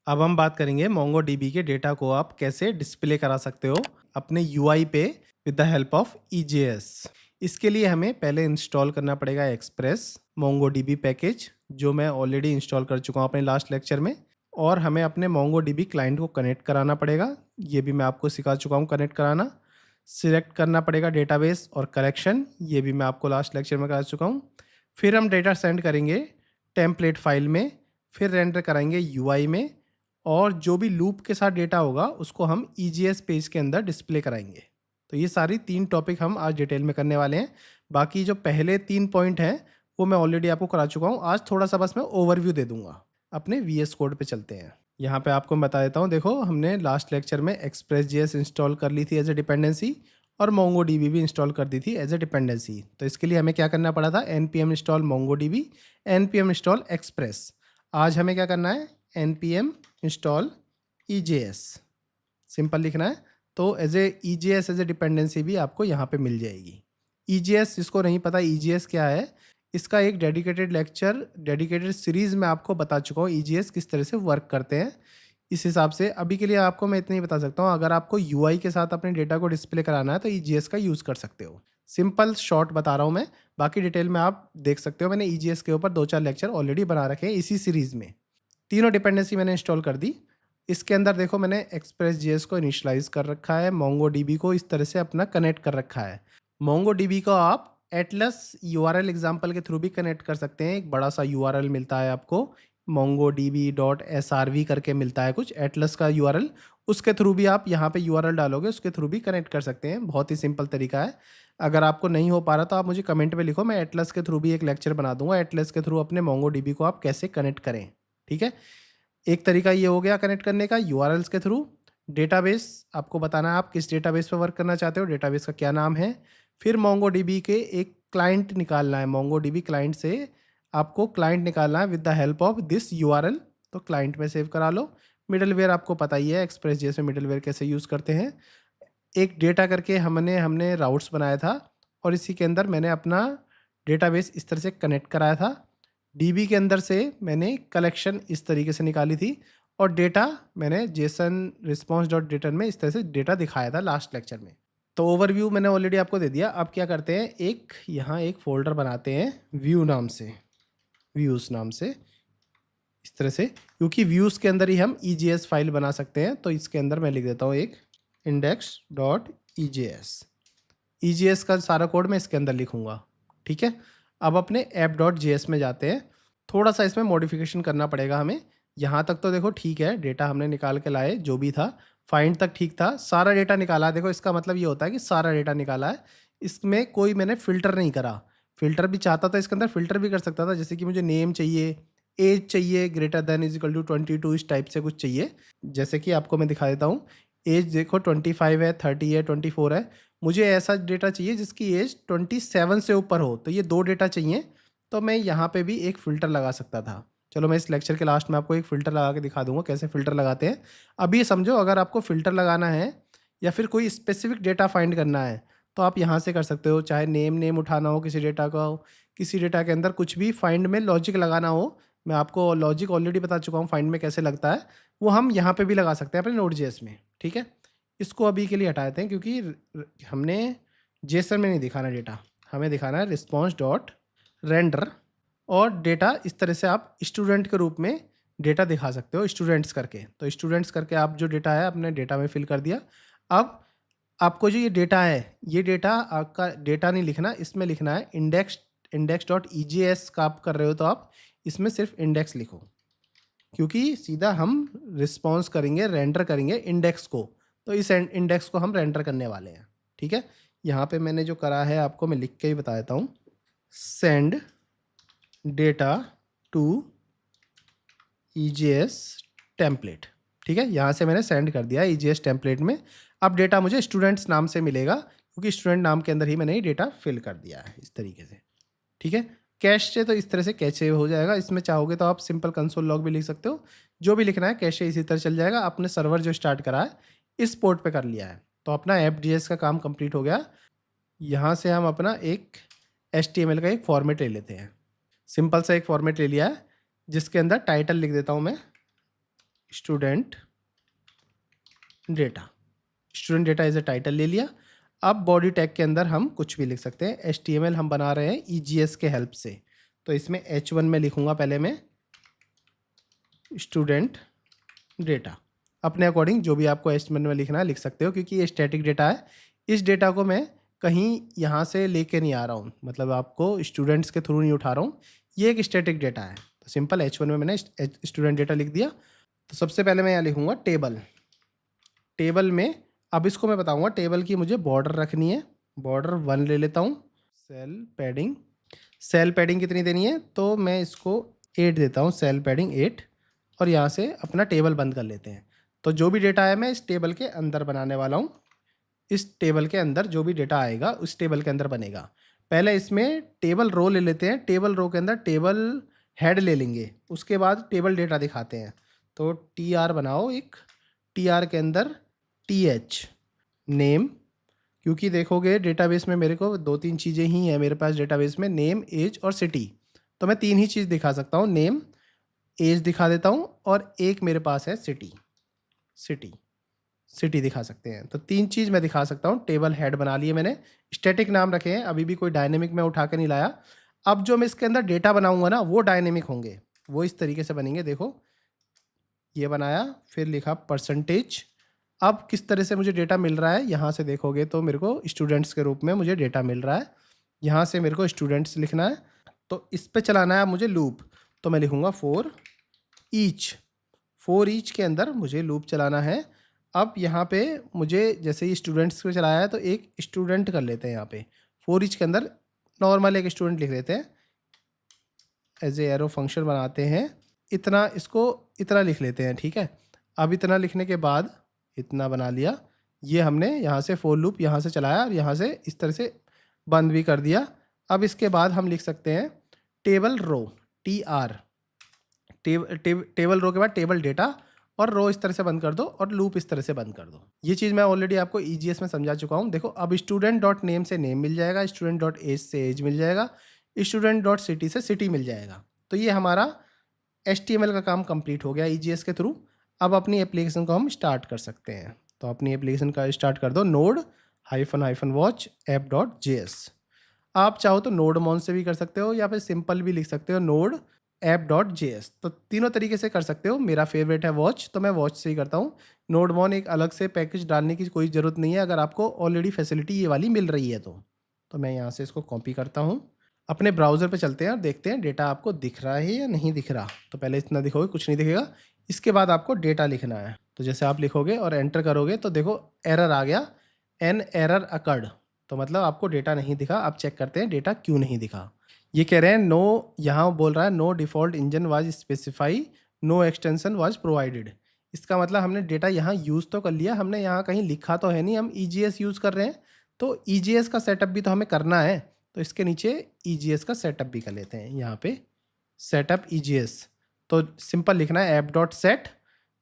अब हम बात करेंगे MongoDB के डेटा को आप कैसे डिस्प्ले करा सकते हो अपने यूआई पे with the help of EJS। इसके लिए हमें पहले इंस्टॉल करना पड़ेगा एक्सप्रेस MongoDB पैकेज, जो मैं ऑलरेडी इंस्टॉल कर चुका हूँ अपने लास्ट लेक्चर में। और हमें अपने MongoDB क्लाइंट को कनेक्ट कराना पड़ेगा, ये भी मैं आपको सिखा चुका हूँ कनेक्ट कराना। सिलेक्ट करना पड़ेगा डेटाबेस और कलेक्शन, ये भी मैं आपको लास्ट लेक्चर में करा चुका हूँ। फिर हम डेटा सेंड करेंगे टेम्पलेट फाइल में, फिर रेंडर कराएंगे यूआई में, और जो भी लूप के साथ डेटा होगा उसको हम EJS पेज के अंदर डिस्प्ले कराएंगे। तो ये सारी 3 टॉपिक हम आज डिटेल में करने वाले हैं। बाकी जो पहले 3 पॉइंट हैं वो मैं ऑलरेडी आपको करा चुका हूँ। आज थोड़ा सा बस मैं ओवरव्यू दे दूंगा। अपने VS कोड पे चलते हैं। यहाँ पे आपको मैं बता देता हूँ। देखो, हमने लास्ट लेक्चर में Express.js इंस्टॉल कर ली थी एज ए डिपेंडेंसी, और MongoDB भी इंस्टॉल कर दी थी एज ए डिपेंडेंसी। तो इसके लिए हमें क्या करना पड़ा था, npm install MongoDB, npm install Express। आज हमें क्या करना है, npm इंस्टॉल EJS, सिंपल लिखना है। तो as a EJS as a dependency भी आपको यहाँ पे मिल जाएगी। EJS जिसको नहीं पता EJS क्या है, इसका एक डेडिकेटेड लेक्चर, डेडिकेटेड सीरीज में आपको बता चुका हूँ EJS किस तरह से वर्क करते हैं। इस हिसाब से अभी के लिए आपको मैं इतना ही बता सकता हूँ। अगर आपको UI के साथ अपने डेटा को डिस्प्ले कराना है तो EJS का यूज़ कर सकते हो। सिंपल शॉर्ट बता रहा हूँ मैं, बाकी डिटेल में आप देख सकते हो। मैंने EJS के ऊपर 2-4 लेक्चर ऑलरेडी बना रखे हैं इसी सीरीज़ में। तीनों डिपेंडेंसी मैंने इंस्टॉल कर दी। इसके अंदर देखो, मैंने Express.js को इनिशियलाइज कर रखा है, MongoDB को इस तरह से अपना कनेक्ट कर रखा है। MongoDB को आप एटलस URL एग्जाम्पल के थ्रू भी कनेक्ट कर सकते हैं। एक बड़ा सा URL मिलता है आपको, mongodb.srv करके मिलता है कुछ, एटलस का URL। उसके थ्रू भी आप यहाँ पे URL डालोगे, उसके थ्रू भी कनेक्ट कर सकते हैं। बहुत ही सिंपल तरीका है। अगर आपको नहीं हो पा रहा तो आप मुझे कमेंट में लिखो, मैं एटलस के थ्रू भी एक लेक्चर बना दूंगा। एटलस के थ्रू अपने MongoDB को आप कैसे कनेक्ट करें, ठीक है। एक तरीका ये हो गया कनेक्ट करने का URLs के थ्रू। डेटाबेस आपको बताना है आप किस डेटाबेस पर वर्क करना चाहते हो, डेटाबेस का क्या नाम है। फिर MongoDB के एक क्लाइंट निकालना है, MongoDB क्लाइंट से आपको क्लाइंट निकालना है with the help of this URL। तो क्लाइंट में सेव करा लो। मिडलवेयर आपको पता ही है, Express.js में मिडलवेयर कैसे यूज़ करते हैं। एक डेटा करके हमने राउट्स बनाया था, और इसी के अंदर मैंने अपना डेटाबेस इस तरह से कनेक्ट कराया था। DB के अंदर से मैंने कलेक्शन इस तरीके से निकाली थी, और डेटा मैंने JSON response.return में इस तरह से डेटा दिखाया था लास्ट लेक्चर में। तो ओवरव्यू मैंने ऑलरेडी आपको दे दिया। अब क्या करते हैं, यहाँ एक फोल्डर बनाते हैं व्यूज़ नाम से इस तरह से, क्योंकि व्यूज़ के अंदर ही हम EJS फाइल बना सकते हैं। तो इसके अंदर मैं लिख देता हूँ एक index.ejs। EJS का सारा कोड मैं इसके अंदर लिखूंगा, ठीक है। अब अपने app.js में जाते हैं। थोड़ा सा इसमें मॉडिफिकेशन करना पड़ेगा हमें। यहाँ तक तो देखो ठीक है, डेटा हमने निकाल के लाए, जो भी था फाइंड तक ठीक था, सारा डेटा निकाला। देखो, इसका मतलब ये होता है कि सारा डेटा निकाला है। इसमें कोई मैंने फ़िल्टर नहीं करा। फ़िल्टर भी चाहता था इसके अंदर, फ़िल्टर भी कर सकता था। जैसे कि मुझे नेम चाहिए, एज चाहिए ग्रेटर देन इजिकल टू 22, इस टाइप से कुछ चाहिए। जैसे कि आपको मैं दिखा देता हूँ। एज देखो 25 है, 30 है, 24 है। मुझे ऐसा डेटा चाहिए जिसकी एज 27 से ऊपर हो। तो ये 2 डेटा चाहिए। तो मैं यहाँ पे भी एक फ़िल्टर लगा सकता था। चलो, मैं इस लेक्चर के लास्ट में आपको एक फ़िल्टर लगा के दिखा दूंगा कैसे फ़िल्टर लगाते हैं। अभी समझो, अगर आपको फ़िल्टर लगाना है या फिर कोई स्पेसिफिक डेटा फाइंड करना है तो आप यहाँ से कर सकते हो। चाहे नेम उठाना हो किसी डेटा का हो, किसी डेटा के अंदर कुछ भी फाइंड में लॉजिक लगाना हो, मैं आपको लॉजिक ऑलरेडी बता चुका हूँ फाइंड में कैसे लगता है, वो हम यहाँ पे भी लगा सकते हैं अपने Node.js में, ठीक है। इसको अभी के लिए हटा देते हैं, क्योंकि हमने JSON में नहीं दिखाना डेटा, हमें दिखाना है response.render। और डेटा इस तरह से आप स्टूडेंट के रूप में डेटा दिखा सकते हो, स्टूडेंट्स करके। तो स्टूडेंट्स करके आप जो डेटा है अपने डेटा में फिल कर दिया। अब आपको जो ये डेटा है, ये डेटा आपका डेटा नहीं लिखना, इसमें लिखना है index.ejs का आप कर रहे हो तो आप इसमें सिर्फ इंडेक्स लिखो, क्योंकि सीधा हम रिस्पॉन्स करेंगे, रेंडर करेंगे इंडेक्स को। तो इस इंडेक्स को हम रेंडर करने वाले हैं, ठीक है। यहाँ पे मैंने जो करा है आपको मैं लिख के ही बता देता हूँ, send data to EJS template, ठीक है। यहाँ से मैंने सेंड कर दिया EJS टेम्पलेट में। अब डेटा मुझे स्टूडेंट्स नाम से मिलेगा, क्योंकि स्टूडेंट नाम के अंदर ही मैंने ये डेटा फिल कर दिया है इस तरीके से, ठीक है। कैश से तो इस तरह से कैशे हो जाएगा। इसमें चाहोगे तो आप सिंपल कंसोल लॉग भी लिख सकते हो, जो भी लिखना है कैशे इसी तरह चल जाएगा। आपने सर्वर जो स्टार्ट करा है इस पोर्ट पे कर लिया है, तो अपना app.js का काम कंप्लीट हो गया। यहाँ से हम अपना एक HTML का एक फॉर्मेट ले लेते हैं। सिंपल सा एक फॉर्मेट ले लिया है, जिसके अंदर टाइटल लिख देता हूँ मैं, student data. Student data as a title ले लिया। अब बॉडी टैग के अंदर हम कुछ भी लिख सकते हैं। HTML हम बना रहे हैं EGS के हेल्प से, तो इसमें H1 में लिखूंगा पहले मैं स्टूडेंट डेटा। अपने अकॉर्डिंग जो भी आपको HTML में लिखना है लिख सकते हो, क्योंकि ये स्टैटिक डेटा है। इस डेटा को मैं कहीं यहाँ से लेके नहीं आ रहा हूँ, मतलब आपको स्टूडेंट्स के थ्रू नहीं उठा रहा हूँ, ये एक स्टैटिक डेटा है। तो सिंपल H1 में मैंने स्टूडेंट डेटा लिख दिया। तो सबसे पहले मैं यहाँ लिखूँगा टेबल। टेबल में अब इसको मैं बताऊँगा, टेबल की मुझे बॉर्डर रखनी है। बॉर्डर 1 ले लेता हूँ। सेल पैडिंग कितनी देनी है, तो मैं इसको 8 देता हूँ, सेल पैडिंग 8। और यहाँ से अपना टेबल बंद कर लेते हैं। तो जो भी डेटा है मैं इस टेबल के अंदर बनाने वाला हूँ। इस टेबल के अंदर जो भी डेटा आएगा उस टेबल के अंदर बनेगा। पहले इसमें टेबल रो ले लेते हैं। टेबल रो के अंदर टेबल हेड ले लेंगे, उसके बाद टेबल डेटा दिखाते हैं। तो TR बनाओ एक। TR के अंदर TH नेम, क्योंकि देखोगे डेटाबेस में मेरे को 2-3 चीज़ें ही हैं मेरे पास डेटाबेस में, नेम, एज और सिटी। तो मैं 3 ही चीज़ दिखा सकता हूँ, नेम, एज दिखा देता हूँ, और एक मेरे पास है सिटी दिखा सकते हैं। तो 3 चीज़ मैं दिखा सकता हूँ। टेबल हेड बना लिए मैंने, स्टैटिक नाम रखे हैं, अभी भी कोई डायनेमिक में उठा के नहीं लाया। अब जो मैं इसके अंदर डेटा बनाऊंगा ना वो डायनेमिक होंगे, वो इस तरीके से बनेंगे। देखो ये बनाया, फिर लिखा परसेंटेज। अब किस तरह से मुझे डेटा मिल रहा है, यहाँ से देखोगे तो मेरे को स्टूडेंट्स के रूप में मुझे डेटा मिल रहा है। यहाँ से मेरे को स्टूडेंट्स लिखना है, तो इस पे चलाना है मुझे लूप। तो मैं लिखूँगा फॉर ईच के अंदर मुझे लूप चलाना है। अब यहाँ पे मुझे जैसे ही स्टूडेंट्स पे चलाया है तो एक स्टूडेंट कर लेते हैं। यहाँ पे फॉर ईच के अंदर नॉर्मल एक स्टूडेंट लिख लेते हैं, एज ए एरो फंक्शन बनाते हैं। इतना, इसको इतना लिख लेते हैं, ठीक है। अब इतना लिखने के बाद इतना बना लिया। ये हमने यहाँ से फॉर लूप यहाँ से चलाया और यहाँ से इस तरह से बंद भी कर दिया। अब इसके बाद हम लिख सकते हैं table row, TR। Table row के बाद टेबल डेटा, और रो इस तरह से बंद कर दो और लूप इस तरह से बंद कर दो। ये चीज़ मैं ऑलरेडी आपको EGS में समझा चुका हूँ। देखो अब स्टूडेंट डॉट नेम से नेम मिल जाएगा, स्टूडेंट डॉट एज से एज मिल जाएगा, स्टूडेंट डॉट सिटी से सिटी मिल जाएगा। तो ये हमारा HTML का काम कंप्लीट हो गया EGS के थ्रू। अब अपनी एप्लीकेशन को हम स्टार्ट कर सकते हैं। तो अपनी एप्लीकेशन का स्टार्ट कर दो, node-watch app.js। आप चाहो तो node-mon से भी कर सकते हो, या फिर सिंपल भी लिख सकते हो node app.js। तो तीनों तरीके से कर सकते हो। मेरा फेवरेट है वॉच, तो मैं वॉच से ही करता हूँ। node-mon एक अलग से पैकेज डालने की कोई ज़रूरत नहीं है, अगर आपको ऑलरेडी फैसिलिटी ये वाली मिल रही है तो मैं यहाँ से इसको कॉपी करता हूँ। अपने ब्राउज़र पे चलते हैं और देखते हैं डेटा आपको दिख रहा है या नहीं दिख रहा। तो पहले इतना दिखोगे, कुछ नहीं दिखेगा। इसके बाद आपको डेटा लिखना है। तो जैसे आप लिखोगे और एंटर करोगे तो देखो एरर आ गया, एन एरर अकर्ड। तो मतलब आपको डेटा नहीं दिखा। अब चेक करते हैं डेटा क्यों नहीं दिखा। ये कह रहे हैं नो, यहाँ बोल रहा है no default engine was specified, no extension was provided. इसका मतलब हमने डेटा यहाँ यूज़ तो कर लिया, हमने यहाँ कहीं लिखा तो है नहीं, हम EGS यूज़ कर रहे हैं। तो EGS का सेटअप भी तो हमें करना है। तो इसके नीचे EGS का सेटअप भी कर लेते हैं। यहाँ पे सेटअप EGS, तो सिंपल लिखना है app.set,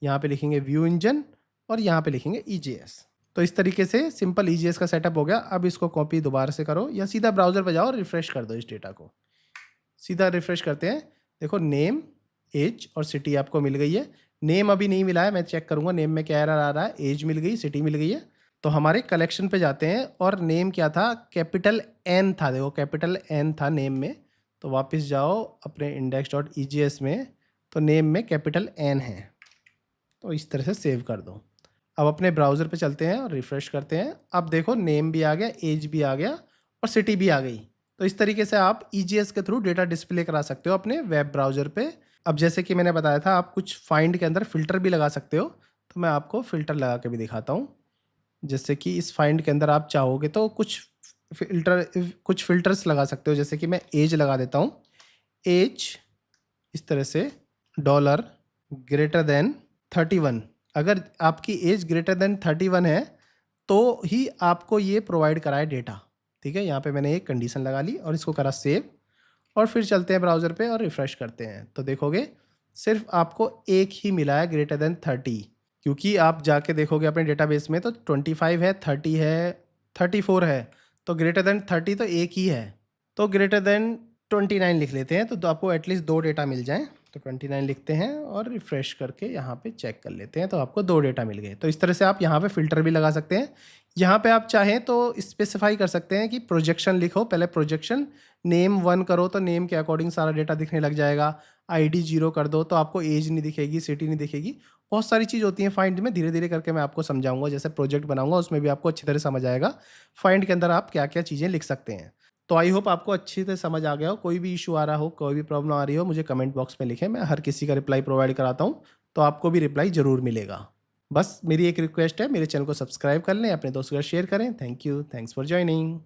यहाँ पे लिखेंगे व्यू इंजन और यहाँ पे लिखेंगे EGS। तो इस तरीके से सिंपल EGS का सेटअप हो गया। अब इसको कॉपी दोबारा से करो या सीधा ब्राउज़र पे जाओ और रिफ़्रेश कर दो। इस डेटा को सीधा रिफ़्रेश करते हैं। देखो नेम, एज और सिटी आपको मिल गई है। नेम अभी नहीं मिला है, मैं चेक करूँगा नेम में क्या एरर आ रहा है। एज मिल गई, सिटी मिल गई है। तो हमारे कलेक्शन पे जाते हैं और नेम क्या था, कैपिटल N था। देखो कैपिटल N था नेम में। तो वापस जाओ अपने index.egs में, तो नेम में कैपिटल N है। तो इस तरह से सेव कर दो। अब अपने ब्राउज़र पे चलते हैं और रिफ़्रेश करते हैं। अब देखो नेम भी आ गया, एज भी आ गया और सिटी भी आ गई। तो इस तरीके से आप EGS के थ्रू डेटा डिस्प्ले करा सकते हो अपने वेब ब्राउज़र पे। अब जैसे कि मैंने बताया था, आप कुछ फाइंड के अंदर फ़िल्टर भी लगा सकते हो। तो मैं आपको फ़िल्टर लगा के भी दिखाता हूँ। जैसे कि इस फाइंड के अंदर आप चाहोगे तो कुछ फ़िल्टर्स लगा सकते हो। जैसे कि मैं एज लगा देता हूँ। एज इस तरह से $greater than 31। अगर आपकी एज greater than 31 है तो ही आपको ये प्रोवाइड कराए डेटा, ठीक है। यहाँ पे मैंने एक कंडीशन लगा ली और इसको करा सेव, और फिर चलते हैं ब्राउज़र पे और रिफ़्रेश करते हैं। तो देखोगे सिर्फ आपको एक ही मिला है greater than 30, क्योंकि आप जाके देखोगे अपने डेटाबेस में तो 25 है, 30 है, 34 है। तो greater than 30 तो एक ही है। तो greater than 29 लिख लेते हैं, तो आपको एटलीस्ट 2 डेटा मिल जाएँ। तो 29 लिखते हैं और रिफ्रेश करके यहाँ पे चेक कर लेते हैं, तो आपको 2 डेटा मिल गए। तो इस तरह से आप यहाँ पे फ़िल्टर भी लगा सकते हैं। यहाँ पे आप चाहें तो स्पेसिफ़ाई कर सकते हैं कि प्रोजेक्शन लिखो, पहले प्रोजेक्शन, नेम 1 करो तो नेम के अकॉर्डिंग सारा डेटा दिखने लग जाएगा। आईडी 0 कर दो तो आपको ऐज नहीं दिखेगी, सिटी नहीं दिखेगी। बहुत सारी चीज़ होती हैं फाइंड में, धीरे-धीरे करके मैं आपको समझाऊँगा। जैसे प्रोजेक्ट बनाऊँगा उसमें भी आपको अच्छी तरह समझ आएगा, फाइंड के अंदर आप क्या-क्या चीज़ें लिख सकते हैं। तो आई होप आपको अच्छी तरह समझ आ गया हो। कोई भी इश्यू आ रहा हो, कोई भी प्रॉब्लम आ रही हो, मुझे कमेंट बॉक्स में लिखें, मैं हर किसी का रिप्लाई प्रोवाइड कराता हूँ, तो आपको भी रिप्लाई ज़रूर मिलेगा। बस मेरी एक रिक्वेस्ट है, मेरे चैनल को सब्सक्राइब कर लें, अपने दोस्तों के साथ शेयर करें। Thank you, thanks for joining.